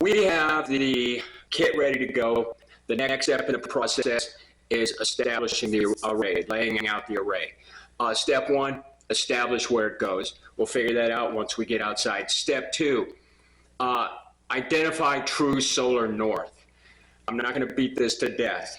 we have the kit ready to go. The next step in the process is establishing the array, laying out the array. Step one, establish where it goes. We'll figure that out once we get outside. Step two, identify true solar north. I'm not going to beat this to death.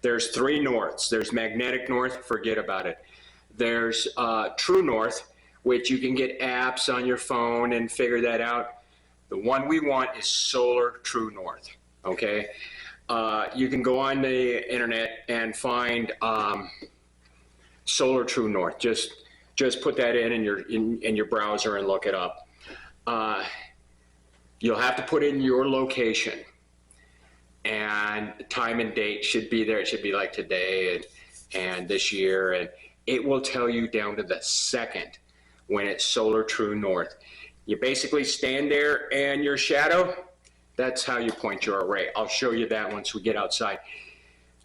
There's three norths. There's magnetic north, forget about it. There's true north, which you can get apps on your phone and figure that out. The one we want is solar true north, okay? You can go on the internet and find solar true north. Just put that in your browser and look it up. You'll have to put in your location, and time and date should be there. It should be like today and this year, and it will tell you down to the second when it's solar true north. You basically stand there and your shadow, that's how you point your array. I'll show you that once we get outside.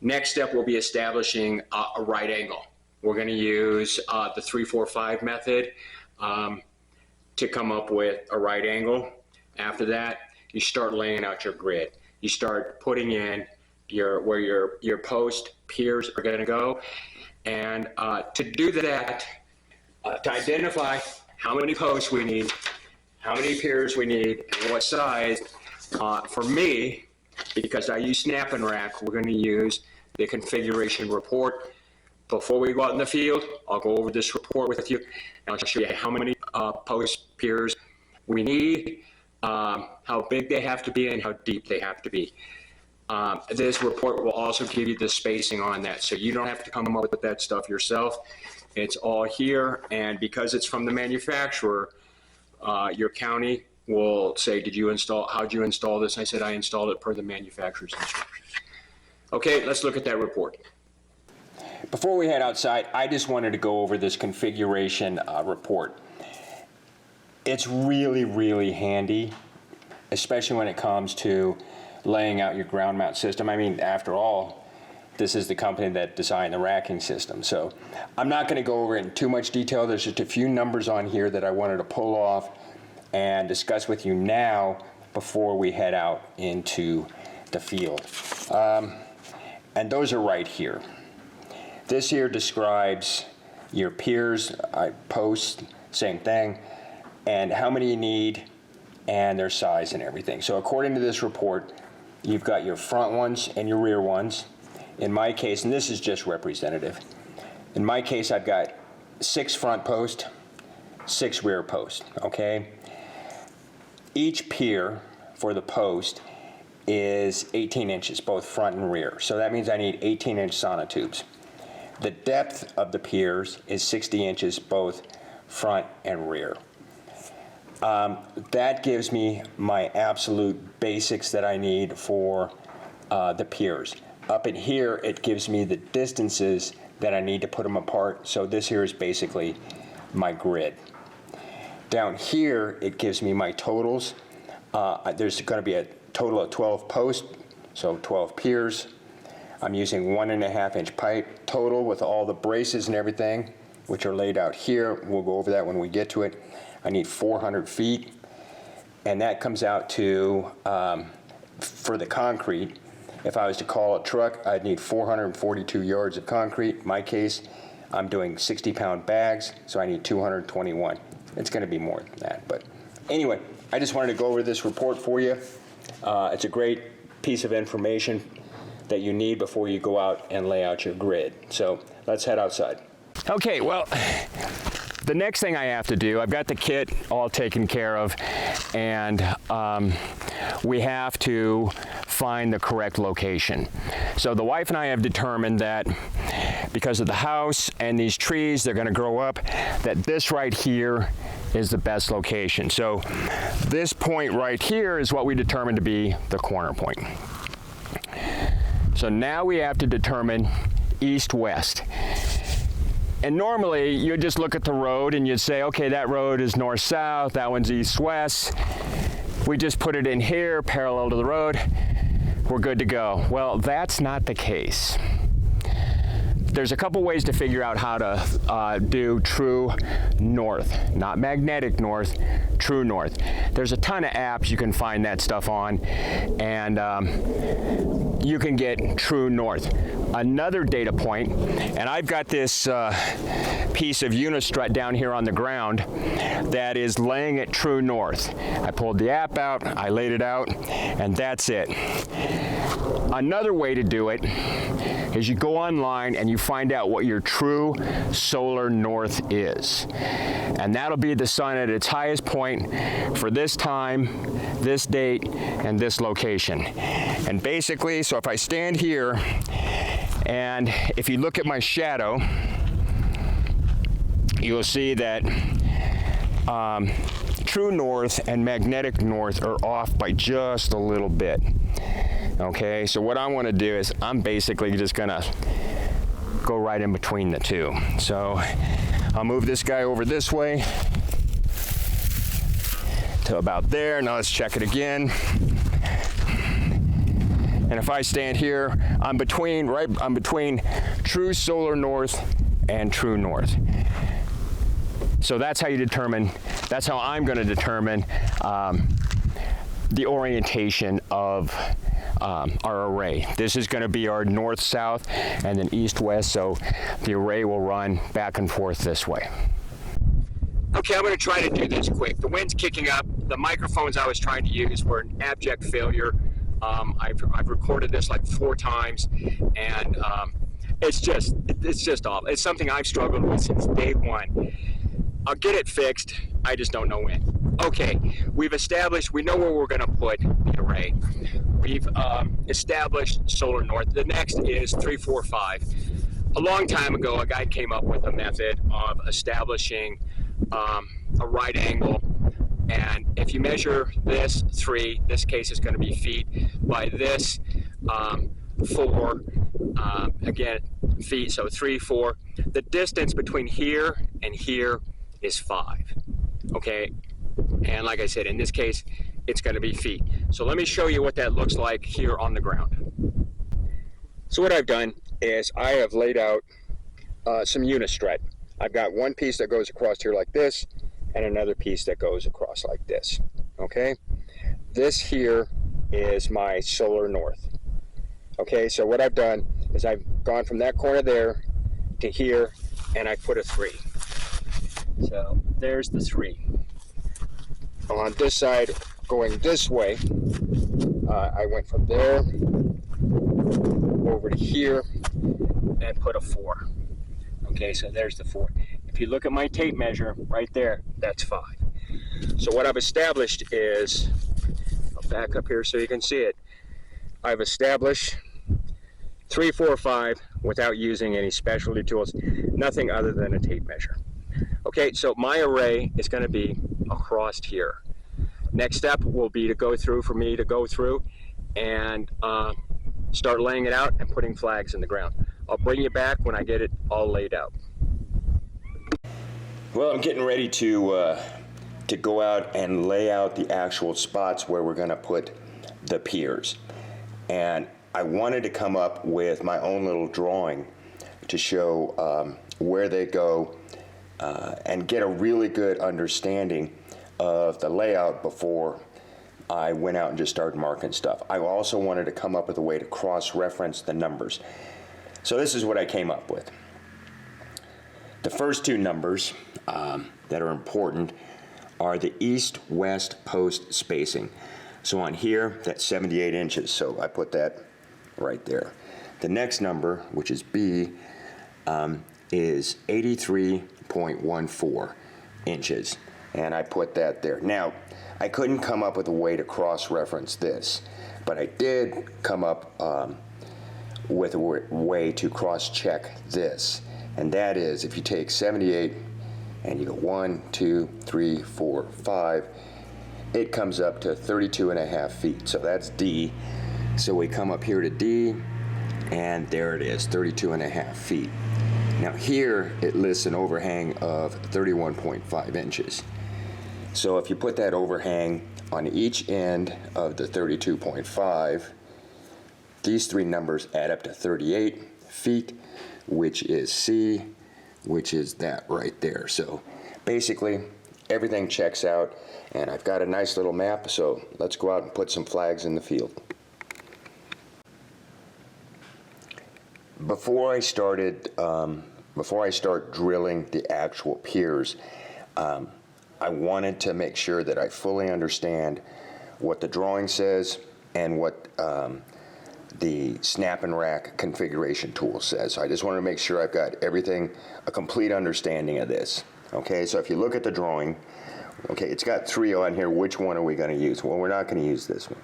Next step will be establishing a right angle. We're going to use the 3-4-5 method to come up with a right angle. After that, you start laying out your grid. You start putting in where your post piers are going to go. And to do that, to identify how many posts we need, how many piers we need, and what size, for me, because I use Snap and Rack, we're going to use the configuration report. Before we go out in the field, I'll go over this report with you, and I'll show you how many post piers we need, how big they have to be, and how deep they have to be. This report will also give you the spacing on that, so you don't have to come up with that stuff yourself. It's all here, and because it's from the manufacturer, your county will say, how'd you install this? I said, I installed it per the manufacturer's instructions. Okay, let's look at that report. Before we head outside, I just wanted to go over this configuration report. It's really, really handy, especially when it comes to laying out your ground mount system. I mean, after all, this is the company that designed the racking system. So I'm not going to go over it in too much detail. There's just a few numbers on here that I wanted to pull off and discuss with you now before we head out into the field. And those are right here. This here describes your piers, posts, same thing, and how many you need and their size and everything. So according to this report, you've got your front ones and your rear ones. In my case, and this is just representative, in my case I've got 6 front posts, 6 rear posts, okay? Each pier for the post is 18 inches, both front and rear. So that means I need 18-inch sonotubes. The depth of the piers is 60 inches, both front and rear. That gives me my absolute basics that I need for the piers. Up in here, it gives me the distances that I need to put them apart. So this here is basically my grid. Down here, it gives me my totals. There's going to be a total of 12 posts, so 12 piers. I'm using 1.5-inch pipe total with all the braces and everything, which are laid out here. We'll go over that when we get to it. I need 400 feet, and that comes out to, for the concrete, if I was to call a truck, I'd need 442 yards of concrete. In my case, I'm doing 60-pound bags, so I need 221. It's going to be more than that, but anyway, I just wanted to go over this report for you. It's a great piece of information that you need before you go out and lay out your grid. So let's head outside. Okay, well, the next thing I have to do, I've got the kit all taken care of, and we have to find the correct location. So the wife and I have determined that because of the house and these trees, they're going to grow up, that this right here is the best location. So this point right here is what we determined to be the corner point. So now we have to determine east-west. And normally you just look at the road and you'd say, okay, that road is north-south, that one's east-west. We just put it in here, parallel to the road, we're good to go. Well, that's not the case. there's a couple ways to figure out how to do true north, not magnetic north, true north. There's a ton of apps you can find that stuff on, and you can get true north. Another data point, and I've got this piece of unistrut down here on the ground that is laying it true north. I pulled the app out, I laid it out, and that's it. Another way to do it is you go online and you find out what your true solar north is. And that'll be the sun at its highest point for this time, this date, and this location. And basically, so if I stand here, and if you look at my shadow, you'll see that true north and magnetic north are off by just a little bit. Okay, so what I want to do is I'm basically just gonna go right in between the two. So I'll move this guy over this way to about there. Now let's check it again. And if I stand here, I'm between true solar north and true north. So that's how you determine, that's how I'm going to determine the orientation of our array. This is going to be our north-south and then east-west, so the array will run back and forth this way. Okay, I'm going to try to do this quick. The wind's kicking up. The microphones I was trying to use were an abject failure. I've recorded this like 4 times, and it's just awful. It's something I've struggled with since day one. I'll get it fixed. I just don't know when. Okay, we've established, we know where we're going to put the array. We've established solar north. The next is 3, 4, 5. A long time ago, a guy came up with a method of establishing a right angle. And if you measure this 3, this case is going to be feet, by this 4, again, feet, so 3, 4. The distance between here and here is 5, okay? And like I said, in this case, it's going to be feet. So let me show you what that looks like here on the ground. So what I've done is I have laid out some unistrut. I've got one piece that goes across here like this, and another piece that goes across like this, okay? This here is my solar north. Okay, so what I've done is I've gone from that corner there to here, and I put a 3. So there's the 3. On this side, going this way, I went from there over to here and put a 4. Okay, so there's the 4. If you look at my tape measure right there, that's 5. So what I've established is, I'll back up here so you can see it. I've established 3, 4, 5 without using any specialty tools, nothing other than a tape measure. Okay, so my array is going to be across here. Next step will be to go through, for me to go through and start laying it out and putting flags in the ground. I'll bring you back when I get it all laid out. Well, I'm getting ready to go out and lay out the actual spots where we're going to put the piers. And I wanted to come up with my own little drawing to show where they go and get a really good understanding of the layout before I went out and just started marking stuff. I also wanted to come up with a way to cross-reference the numbers. So this is what I came up with. The first 2 numbers that are important are the east-west post spacing. So on here, that's 78 inches, so I put that right there. The next number, which is B, is 83.14 inches, and I put that there. Now, I couldn't come up with a way to cross-reference this, but I did come up with a way to cross-check this, and that is if you take 78 and you go 1, 2, 3, 4, 5, it comes up to 32.5 feet. So that's D. So we come up here to D, and there it is, 32.5 feet. Now here it lists an overhang of 31.5 inches. So if you put that overhang on each end of the 32.5, these 3 numbers add up to 38, feet, which is C, which is that right there. So basically, everything checks out, and I've got a nice little map, so let's go out and put some flags in the field. Before I start drilling the actual piers, I wanted to make sure that I fully understand what the drawing says and what the snap and rack configuration tool says. So I just want to make sure I've got everything, a complete understanding of this. Okay, so if you look at the drawing, okay, it's got 3 on here. Which one are we going to use? Well, we're not going to use this one.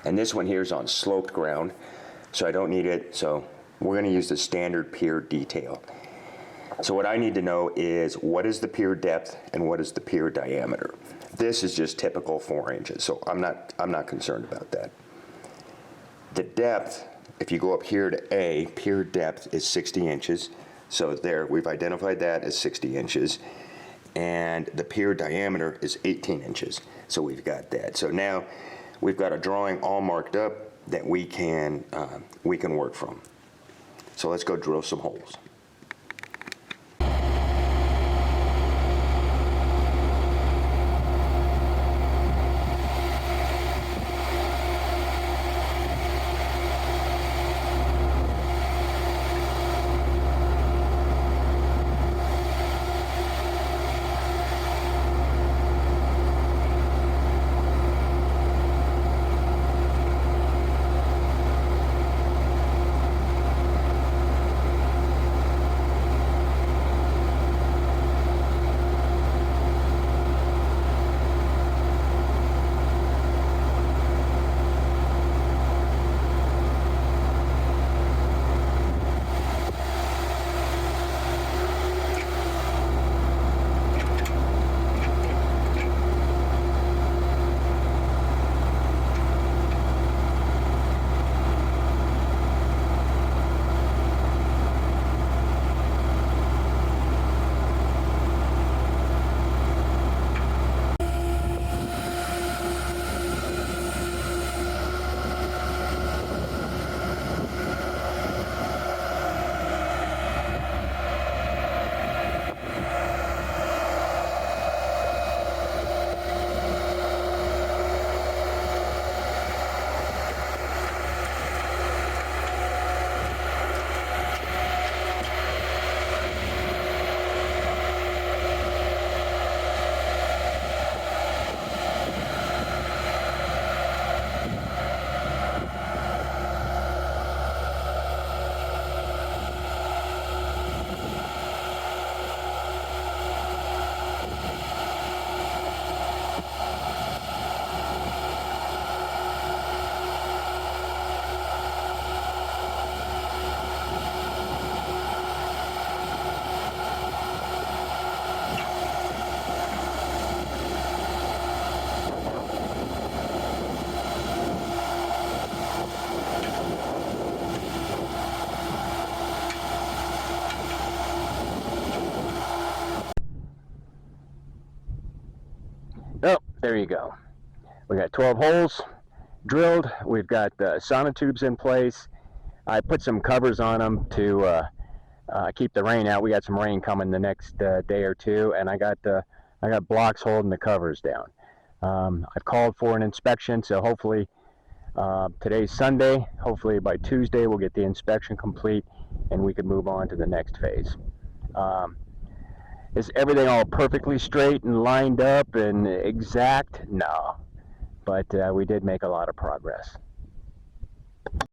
And this one here is on sloped ground, so I don't need it. So we're going to use the standard pier detail. So what I need to know is what is the pier depth and what is the pier diameter. This is just typical 4 inches, so I'm not concerned about that. The depth, if you go up here to A, pier depth is 60 inches. So there, we've identified that as 60 inches. And the pier diameter is 18 inches. So we've got that. So now we've got a drawing all marked up that we can work from. So let's go drill some holes. Oh, there you go. We got 12 holes drilled. We've got sonotubes in place. I put some covers on them to keep the rain out. We got some rain coming the next day or two, and I got blocks holding the covers down. I've called for an inspection, so hopefully today's Sunday. Hopefully by Tuesday we'll get the inspection complete, and we can move on to the next phase. Is everything all perfectly straight and lined up and exact? No, but we did make a lot of progress.